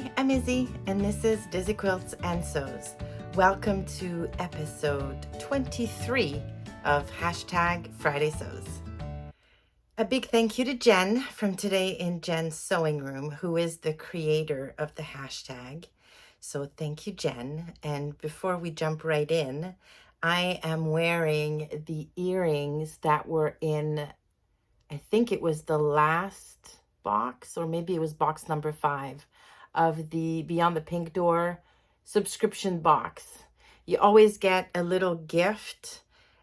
Hi, I'm Izzy, and this is Dizzy Quilts and Sews. Welcome to episode 23 of Hashtag Friday Sews. A big thank you to Jen from Today in Jen's Sewing Room, who is the creator of the hashtag. So thank you, Jen. And before we jump right in, I am wearing the earrings that were in, I think it was the last box, or maybe it was box number 5 of the Beyond the Pink Door subscription box. You always get a little gift,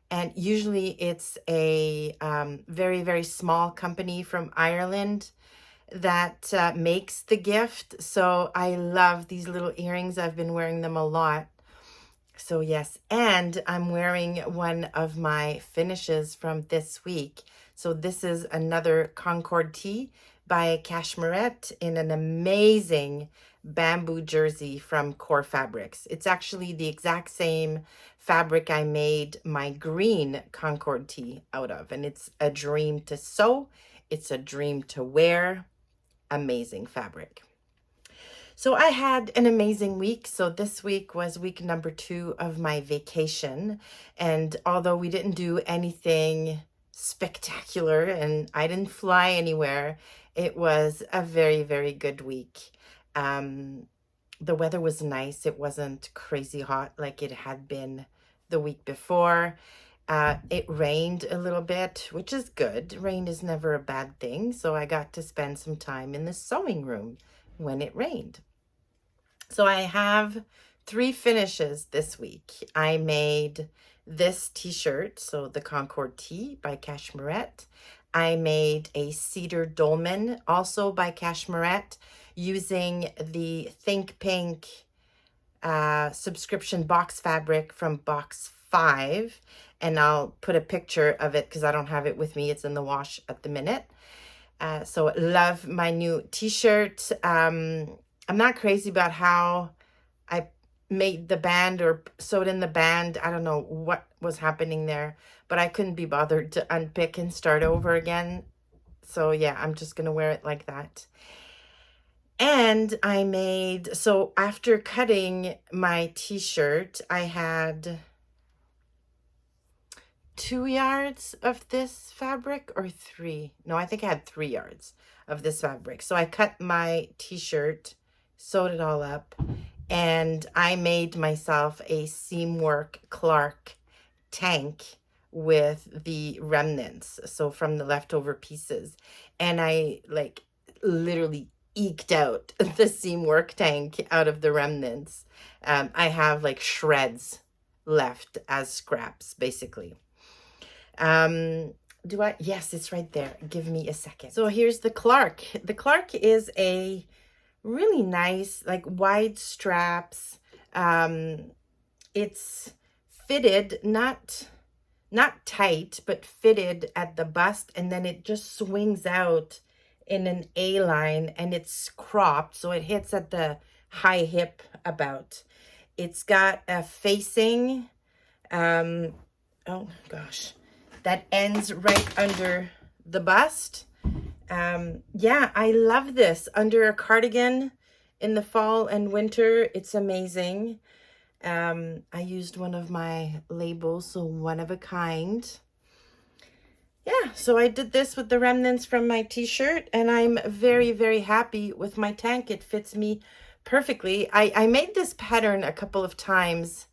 and usually it's a very, very small company from Ireland that makes the gift. So I love these little earrings. I've been wearing them a lot. So yes, and I'm wearing one of my finishes from this week. So this is another Concord tee by Cashmerette in an amazing bamboo jersey from Core Fabrics. It's actually the exact same fabric I made my green Concord tee out of, and it's a dream to sew. It's a dream to wear. Amazing fabric. So I had an amazing week. So this week was week number 2 of my vacation. And although we didn't do anything spectacular and I didn't fly anywhere, it was a very, very good week. The weather was nice. It wasn't crazy hot like it had been the week before. It rained a little bit, which is good. Rain is never a bad thing. So I got to spend some time in the sewing room when it rained. So I have 3 finishes this week. I made this t-shirt, so the Concord tee by Cashmerette. I made a cedar dolman, also by Cashmerette, using the Think Pink subscription box fabric from box 5. And I'll put a picture of it because I don't have it with me. It's in the wash at the minute. So love my new t-shirt. I'm not crazy about how I made the band or sewed in the band. I don't know what was happening there, but I couldn't be bothered to unpick and start over again. So yeah, I'm just going to wear it like that. And I made, so after cutting my t-shirt, I had 2 yards of this fabric, or 3. No, I think I had 3 yards of this fabric. So I cut my t-shirt, sewed it all up, and I made myself a Seamwork Clark tank with the remnants, so from the leftover pieces. And I like literally eked out the Seamwork tank out of the remnants. I have like shreds left as scraps, basically. Yes, it's right there. Give me a second. So here's the Clark. The Clark is a really nice, like wide straps. It's fitted, not tight, but fitted at the bust, and then it just swings out in an A line, and it's cropped, so it hits at the high hip about. It's got a facing, oh gosh, that ends right under the bust. Yeah, I love this under a cardigan in the fall and winter. It's amazing. I used one of my labels, so one of a kind. Yeah, so I did this with the remnants from my t-shirt, and I'm very, very happy with my tank. It fits me perfectly. I made this pattern a couple of times.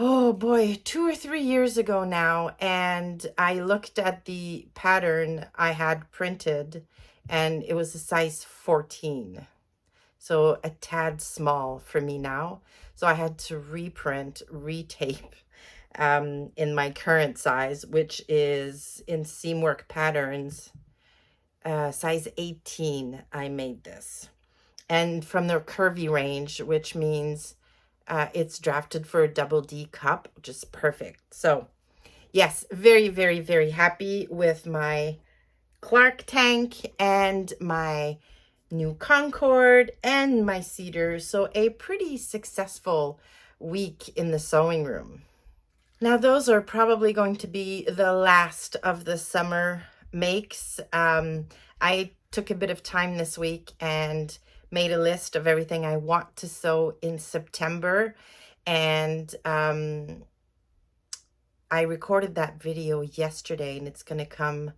Oh boy, 2 or 3 years ago now, and I looked at the pattern I had printed, and it was a size 14. So a tad small for me now. So I had to reprint, retape in my current size, which is in Seamwork Patterns, size 18. I made this. And from the curvy range, which means it's drafted for a double D cup, which is perfect. So yes, very, very, very happy with my Clark tank and my new Concord and my cedar. So a pretty successful week in the sewing room. Now those are probably going to be the last of the summer makes. I took a bit of time this week and made a list of everything I want to sew in September, and I recorded that video yesterday, and it's gonna come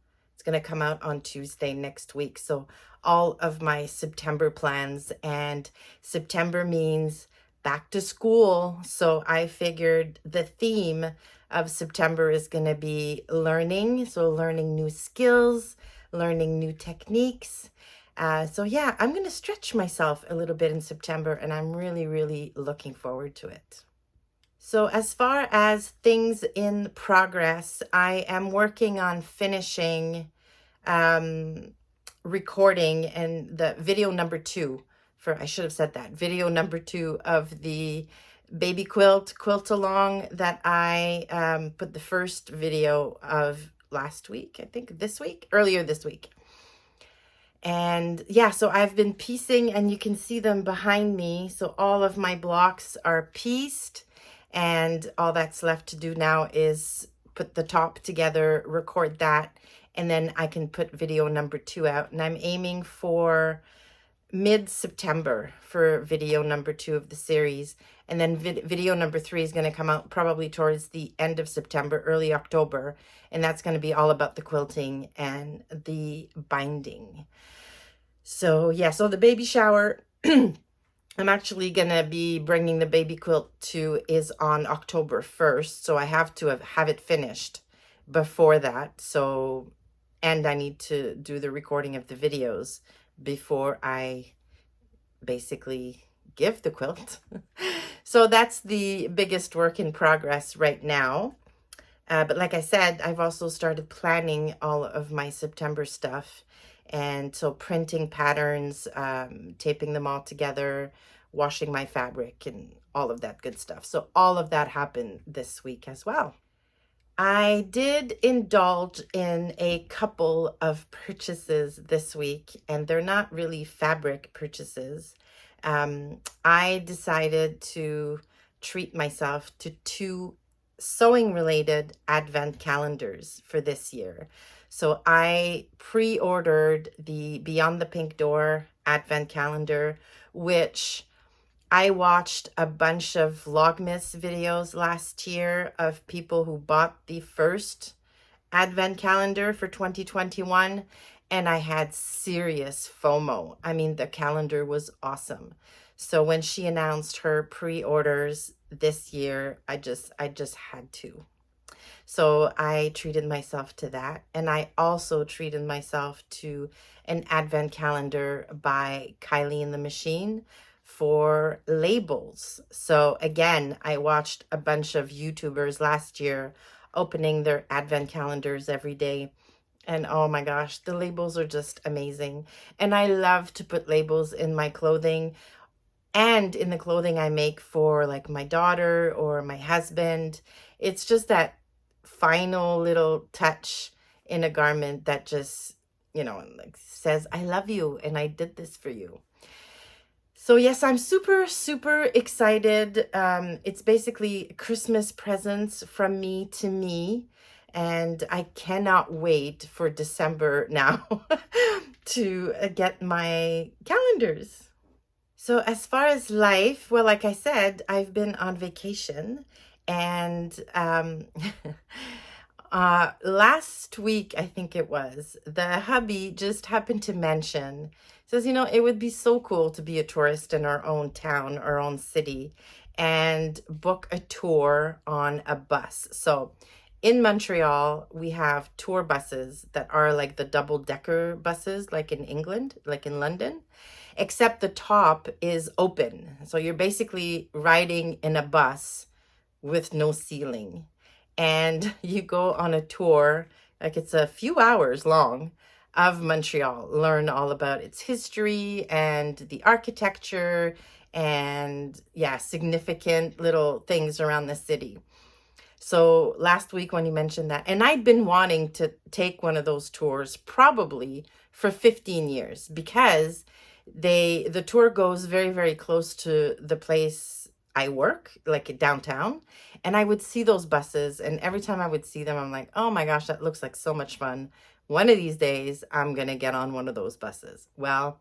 out on Tuesday next week. So all of my September plans, and September means back to school. So I figured the theme of September is gonna be learning. So learning new skills, learning new techniques. So yeah, I'm gonna stretch myself a little bit in September, and I'm really, really looking forward to it. So as far as things in progress, I am working on finishing recording and the video number 2 for, I should have said that, video number 2 of the baby quilt along that I put the first video of last week, I think earlier this week. And yeah, so I've been piecing, and you can see them behind me. So all of my blocks are pieced, and all that's left to do now is put the top together, record that, and then I can put video number 2 out. And I'm aiming for mid-September for video number 2 of the series. And then video number 3 is going to come out probably towards the end of September, early October. And that's going to be all about the quilting and the binding. So yeah, so the baby shower, I'm actually going to be bringing the baby quilt is on October 1st. So I have to have it finished before that. So, and I need to do the recording of the videos before I basically give the quilt. So that's the biggest work in progress right now. But like I said, I've also started planning all of my September stuff. And so printing patterns, taping them all together, washing my fabric, and all of that good stuff. So all of that happened this week as well. I did indulge in a couple of purchases this week, and they're not really fabric purchases. I decided to treat myself to 2 sewing related advent calendars for this year. So I pre-ordered the Beyond the Pink Door advent calendar, which I watched a bunch of Vlogmas videos last year of people who bought the first advent calendar for 2021, and I had serious FOMO. I mean, the calendar was awesome. So when she announced her pre-orders this year, I just had to. So I treated myself to that. And I also treated myself to an advent calendar by Kylie and the Machine for labels. So again, I watched a bunch of YouTubers last year opening their advent calendars every day. And oh my gosh, the labels are just amazing. And I love to put labels in my clothing and in the clothing I make for like my daughter or my husband. It's just that final little touch in a garment that just, like says, I love you and I did this for you. So yes, I'm super, super excited. It's basically Christmas presents from me to me. And I cannot wait for December now to get my calendars. So as far as life, well, like I said, I've been on vacation, and last week, I think it was, the hubby just happened to mention, says, it would be so cool to be a tourist in our own town, our own city, and book a tour on a bus. So in Montreal, we have tour buses that are like the double-decker buses, like in England, like in London, except the top is open. So you're basically riding in a bus with no ceiling. And you go on a tour, like it's a few hours long, of Montreal. Learn all about its history and the architecture and, yeah, significant little things around the city. So last week when you mentioned that, and I'd been wanting to take one of those tours probably for 15 years, because the tour goes very, very close to the place I work, like downtown, and I would see those buses, and every time I would see them, I'm like, oh my gosh, that looks like so much fun. One of these days, I'm gonna get on one of those buses. Well,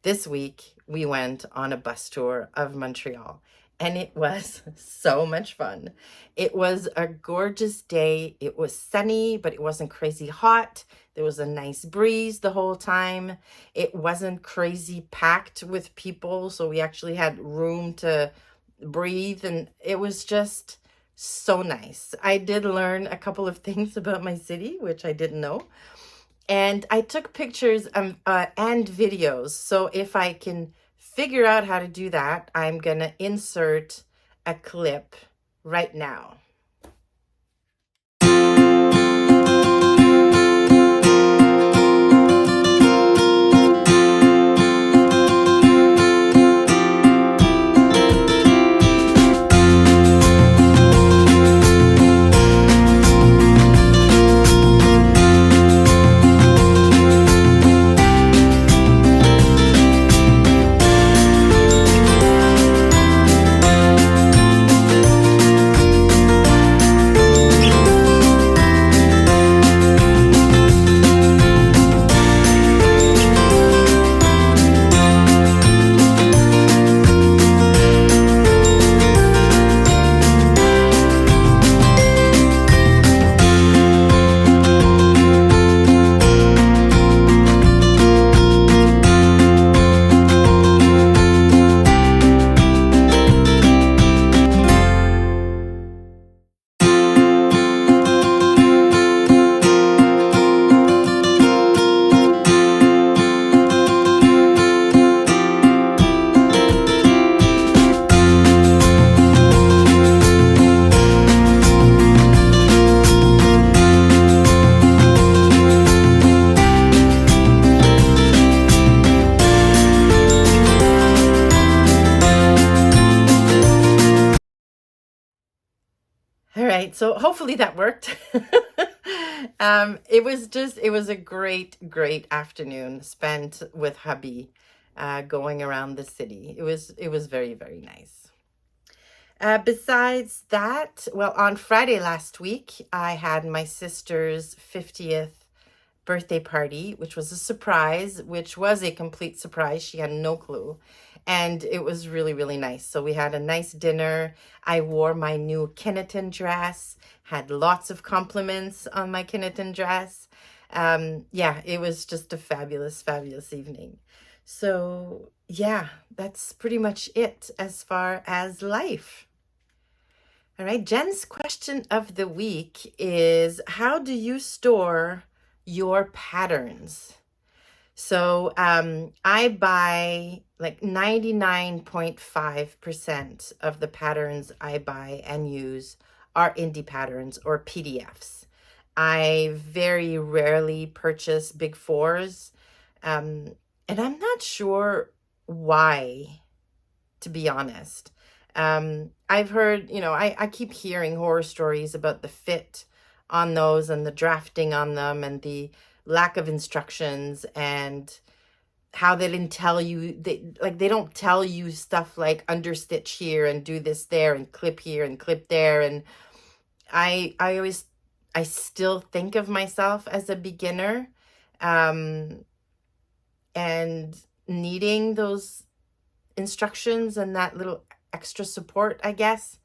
this week we went on a bus tour of Montreal, and it was so much fun. It was a gorgeous day. It was sunny, but it wasn't crazy hot. There was a nice breeze the whole time. It wasn't crazy packed with people, so we actually had room to breathe, and it was just so nice. I did learn a couple of things about my city, which I didn't know. And I took pictures and videos. So if I can figure out how to do that, I'm going to insert a clip right now. All right, so hopefully that worked. It was a great afternoon spent with hubby, going around the city. It was very nice. Besides that, well, on Friday last week, I had my sister's 50th birthday party, which was a surprise, which was a complete surprise. She had no clue. And it was really nice. So we had a nice dinner. I wore my new Kineton dress, had lots of compliments on my Kineton dress. Yeah, it was just a fabulous evening. So yeah, that's pretty much it as far as life. All right, Jen's question of the week is, how do you store your patterns? So I buy like 99.5% of the patterns I buy and use are indie patterns or PDFs. I very rarely purchase big fours. And I'm not sure why, to be honest. I've heard, I keep hearing horror stories about the fit on those and the drafting on them and the lack of instructions and how they didn't tell you, they don't tell you stuff like understitch here and do this there and clip here and clip there. And I still think of myself as a beginner, and needing those instructions and that little extra support, I guess.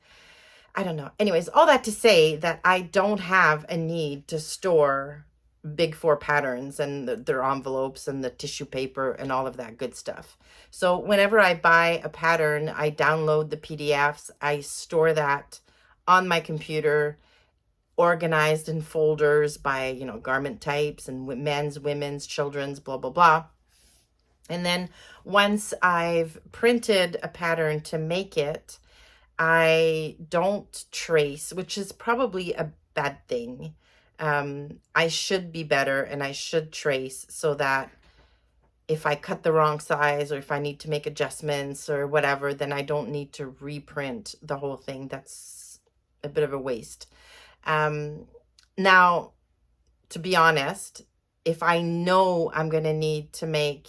I don't know. Anyways, all that to say that I don't have a need to store big four patterns and their envelopes and the tissue paper and all of that good stuff. So whenever I buy a pattern, I download the PDFs, I store that on my computer, organized in folders by, garment types and men's, women's, children's, blah, blah, blah. And then once I've printed a pattern to make it, I don't trace, which is probably a bad thing. I should be better and I should trace so that if I cut the wrong size or if I need to make adjustments or whatever, then I don't need to reprint the whole thing. That's a bit of a waste. Now, to be honest, if I know I'm going to need to make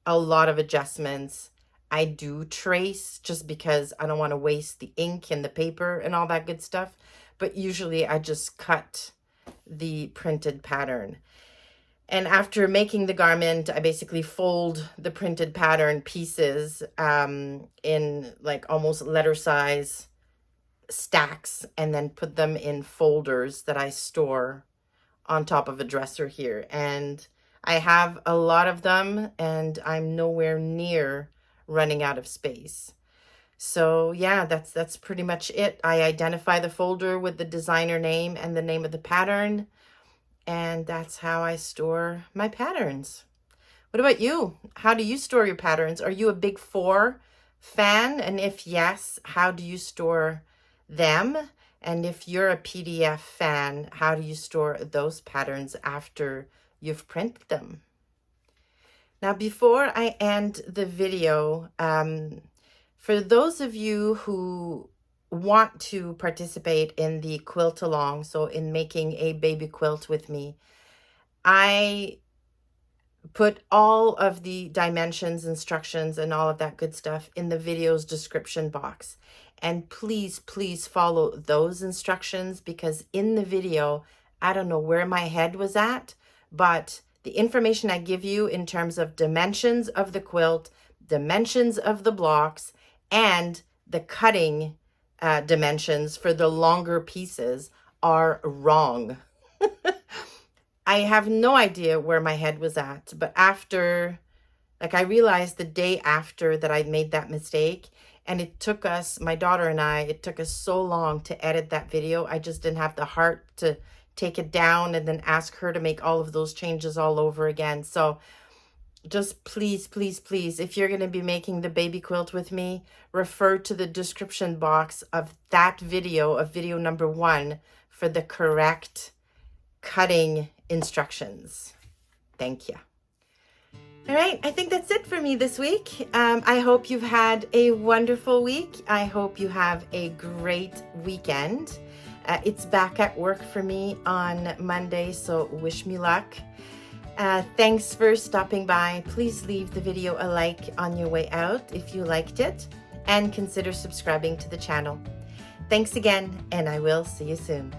a lot of adjustments, I do trace just because I don't want to waste the ink and the paper and all that good stuff. But usually I just cut the printed pattern. And after making the garment, I basically fold the printed pattern pieces in like almost letter size stacks, and then put them in folders that I store on top of a dresser here. And I have a lot of them, and I'm nowhere near running out of space. So yeah, that's pretty much it. I identify the folder with the designer name and the name of the pattern, and that's how I store my patterns. What about you? How do you store your patterns? Are you a Big Four fan? And if yes, how do you store them? And if you're a PDF fan, how do you store those patterns after you've printed them? Now, before I end the video, for those of you who want to participate in the quilt along, so in making a baby quilt with me, I put all of the dimensions, instructions, and all of that good stuff in the video's description box. And please, please follow those instructions, because in the video, I don't know where my head was at, but the information I give you in terms of dimensions of the quilt, dimensions of the blocks, and the cutting dimensions for the longer pieces are wrong. I have no idea where my head was at, but after, like, I realized the day after that I made that mistake, and it took us, my daughter and I, it took us so long to edit that video. I just didn't have the heart to take it down and then ask her to make all of those changes all over again. So just please, please, please, if you're going to be making the baby quilt with me, refer to the description box of that video, of video number 1, for the correct cutting instructions. Thank you. All right, I think that's it for me this week. I hope you've had a wonderful week. I hope you have a great weekend. It's back at work for me on Monday, so wish me luck. Thanks for stopping by. Please leave the video a like on your way out if you liked it, and consider subscribing to the channel. Thanks again, and I will see you soon.